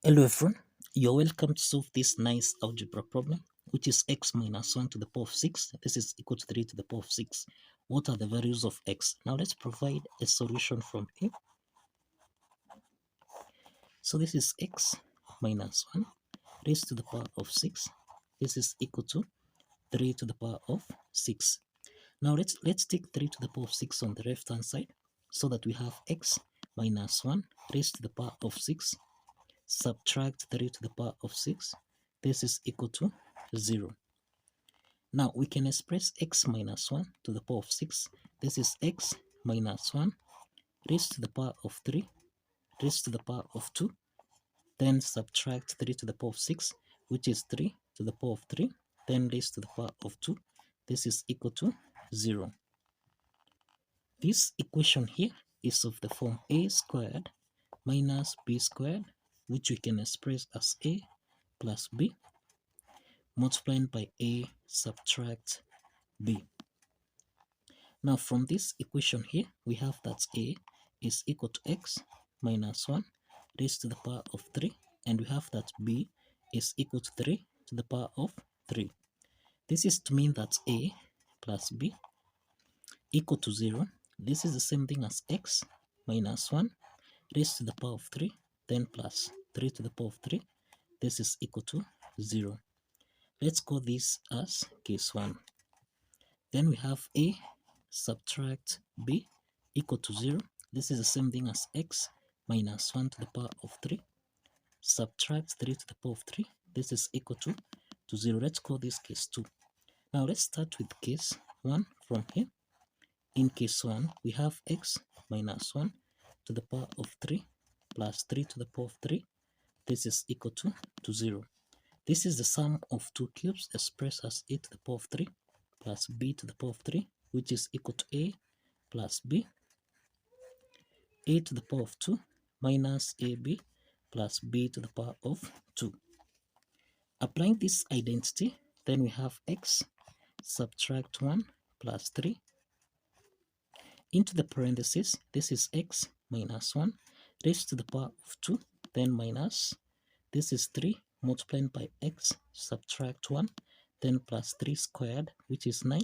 Hello everyone, you're welcome to solve this nice algebra problem, which is x minus 1 to the power of 6. This is equal to 3 to the power of 6. What are the values of x? Now let's provide a solution from here. So this is x minus 1 raised to the power of 6. This is equal to 3 to the power of 6. Now let's take 3 to the power of 6 on the left hand side so that we have x minus 1 raised to the power of 6. Subtract 3 to the power of 6. This is equal to 0. Now we can express x minus 1 to the power of 6. This is x minus 1 raised to the power of 3 raised to the power of 2. Then subtract 3 to the power of 6, which is 3 to the power of 3. Then raised to the power of 2. This is equal to 0. This equation here is of the form a squared minus b squared, which we can express as a plus b multiplied by a subtract b. Now from this equation here, we have that a is equal to x minus 1 raised to the power of 3, and we have that b is equal to 3 to the power of 3. This is to mean that a plus b equal to 0. This is the same thing as x minus 1 raised to the power of 3, then plus 3 to the power of 3. This is equal to 0. Let's call this as case 1. Then we have a subtract b equal to 0. This is the same thing as x minus 1 to the power of 3. Subtract 3 to the power of 3. This is equal to 0. Let's call this case 2. Now let's start with case 1 from here. In case 1, we have x minus 1 to the power of 3 plus 3 to the power of 3. This is equal to 0. This is the sum of two cubes expressed as a to the power of 3 plus b to the power of 3, which is equal to a plus b. A to the power of 2 minus ab plus b to the power of 2. Applying this identity, then we have x subtract 1 plus 3 into the parentheses. This is x minus 1 raised to the power of 2, then minus, this is 3 multiplied by x subtract 1, then plus 3 squared, which is 9,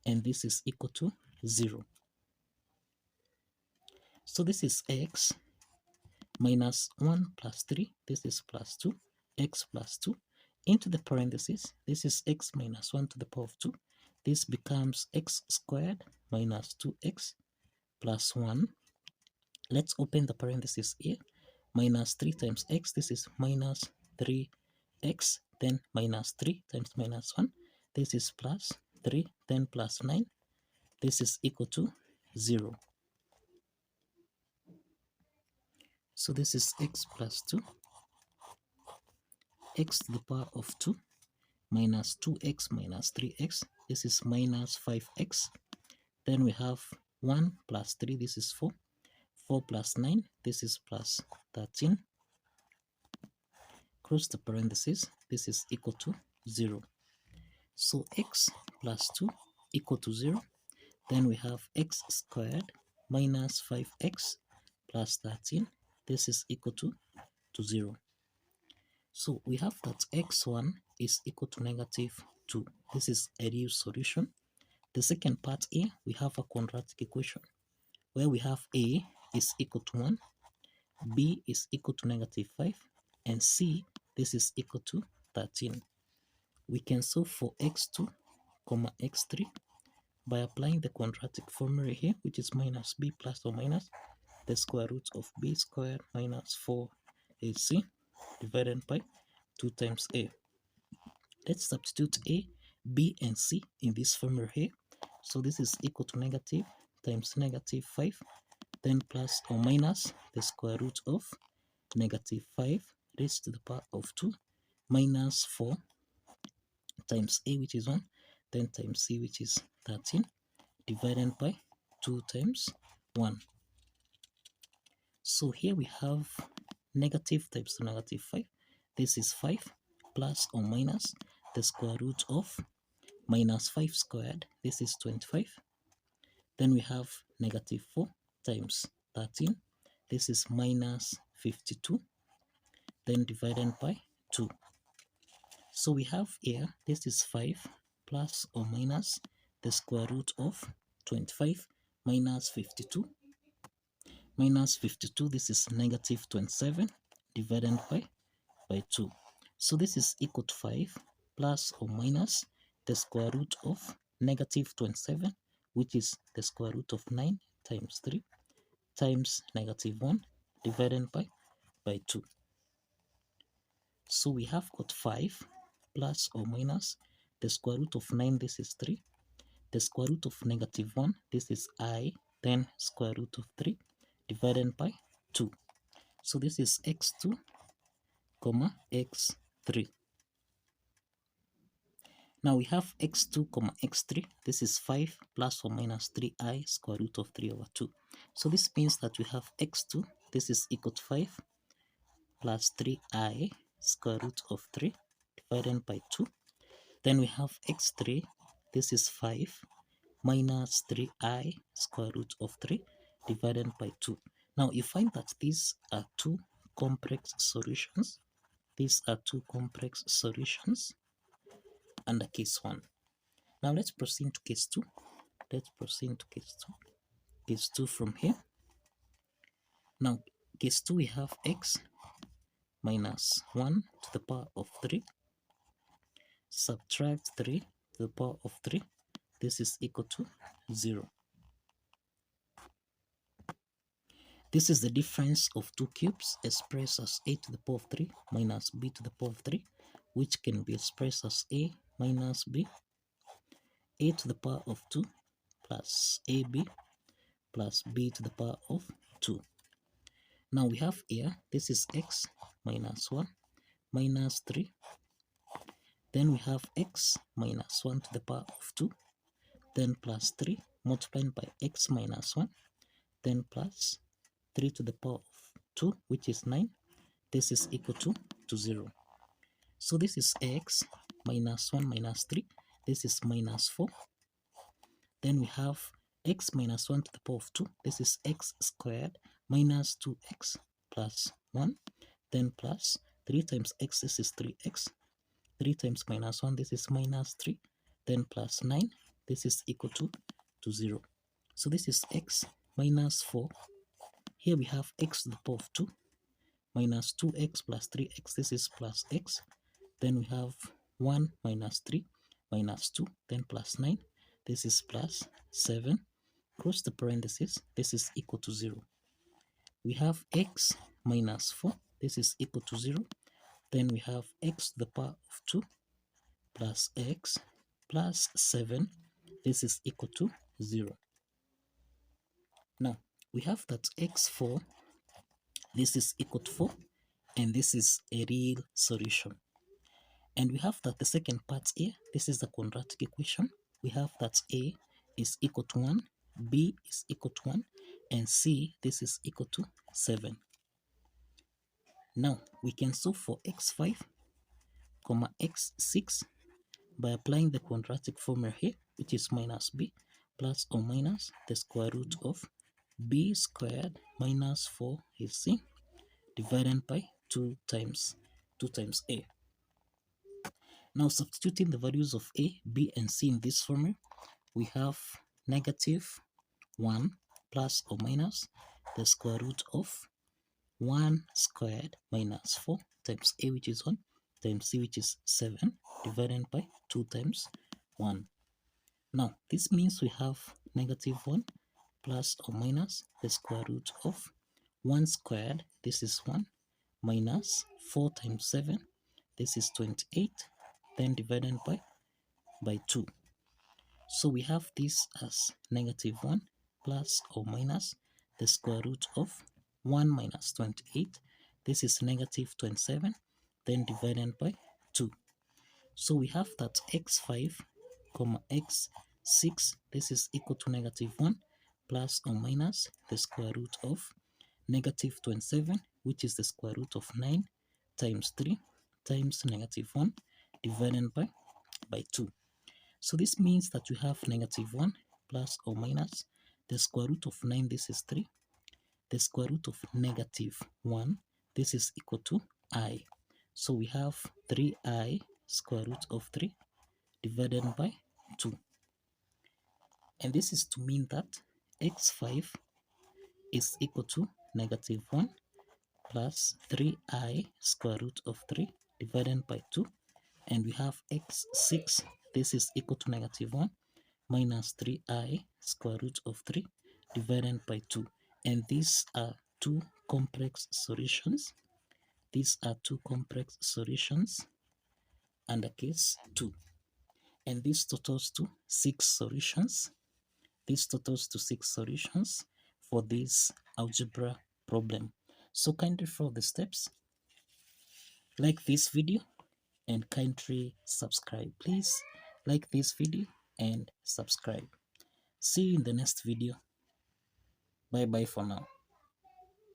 and this is equal to 0. So this is x minus 1 plus 3, this is plus 2, x plus 2, into the parentheses. This is x minus 1 to the power of 2. This becomes x squared minus 2x plus 1. Let's open the parentheses here. Minus 3 times x, this is minus 3x, then minus 3 times minus 1. This is plus 3, then plus 9. This is equal to 0. So this is x plus 2, x to the power of 2, minus 2x minus 3x. This is minus 5x. Then we have 1 plus 3, this is 4. 4 plus 9, this is plus 13. Close the parentheses, this is equal to 0. So x plus 2 equal to 0. Then we have x squared minus 5x plus 13. This is equal to 0. So we have that x1 is equal to negative 2. This is a real solution. The second part here, we have a quadratic equation where we have a is equal to 1, b is equal to negative 5, and c, this is equal to 13. We can solve for x2, x3 by applying the quadratic formula here, which is minus b plus or minus the square root of b squared minus 4ac divided by 2 times a. Let's substitute a, b, and c in this formula here. So this is equal to negative times negative 5, then plus or minus the square root of negative 5 raised to the power of 2 minus 4 times a, which is 1, then times c, which is 13, divided by 2 times 1. So here we have negative times negative 5. This is 5 plus or minus the square root of minus 5 squared. This is 25. Then we have negative 4 times 13. This is minus 52. then divided by 2. So we have here, this is 5 plus or minus the square root of 25 minus 52. Minus 52, this is negative 27 divided by 2. So this is equal to 5 plus or minus the square root of negative 27, which is the square root of 9 times 3 times negative 1 divided by 2. So we have got 5 plus or minus the square root of 9, this is 3. The square root of negative 1, this is I, then square root of 3 divided by 2. So this is x2, comma x3. Now we have x2, comma x3. This is 5 plus or minus 3i square root of 3 over 2. So this means that we have x2, this is equal to 5 plus 3i square root of 3 divided by 2. Then we have x3, this is 5 minus 3i square root of 3 divided by 2. Now you find that these are two complex solutions. These are two complex solutions under case 1. Now let's proceed to case 2. Let's proceed to case 2. Case 2 from here. Now case 2, we have x minus 1 to the power of 3, subtract 3 to the power of 3. This is equal to 0. This is the difference of two cubes expressed as a to the power of 3 minus b to the power of 3, which can be expressed as a minus b, a to the power of 2 plus ab plus b to the power of 2. Now we have here, this is x minus 1 minus 3. Then we have x minus 1 to the power of 2, then plus 3 multiplied by x minus 1, then plus 3 to the power of 2, which is 9. This is equal to 0. So this is x minus 1 minus 3. This is minus 4. Then we have x minus 1 to the power of 2. This is x squared minus 2x plus 1. Then plus 3 times x, this is 3x. 3 times minus 1, this is minus 3. Then plus 9, this is equal to 0. So this is x minus 4. Here we have x to the power of 2 minus 2x plus 3x. This is plus x. Then we have 1 minus 3 minus 2, then plus 9. This is plus 7. Close the parenthesis. This is equal to 0. We have x minus 4. This is equal to 0. Then we have x to the power of 2 plus x plus 7. This is equal to 0. Now, we have that x4, this is equal to 4, and this is a real solution. And we have that the second part here, this is the quadratic equation. We have that a is equal to 1, b is equal to 1, and c, this is equal to 7. Now, we can solve for x5, comma x6 by applying the quadratic formula here, which is minus b plus or minus the square root of b squared minus 4 is c divided by 2 times a. Now substituting the values of a, b, and c in this formula, we have negative 1 plus or minus the square root of 1 squared minus 4 times a, which is 1, times c, which is 7, divided by 2 times 1. Now this means we have negative 1 plus or minus the square root of 1 squared, this is 1, minus 4 times 7, this is 28, then divided by 2. So we have this as negative 1 plus or minus the square root of 1 minus 28, this is negative 27, then divided by 2. So we have that x5, comma x6, this is equal to negative 1 plus or minus the square root of negative 27, which is the square root of 9 times 3 times negative 1 divided by 2. So this means that we have negative 1 plus or minus the square root of 9, this is 3, the square root of negative 1, this is equal to I. So we have 3I square root of 3 divided by 2. And this is to mean that x5 is equal to negative 1 plus 3I square root of 3 divided by 2. And we have x6, this is equal to negative 1 minus 3I square root of 3 divided by 2. And these are two complex solutions. These are two complex solutions under case 2. And this totals to 6 solutions. This totals to 6 solutions for this algebra problem. So kindly follow the steps, like this video, and kindly subscribe. Please like this video and subscribe. See you in the next video. Bye bye for now.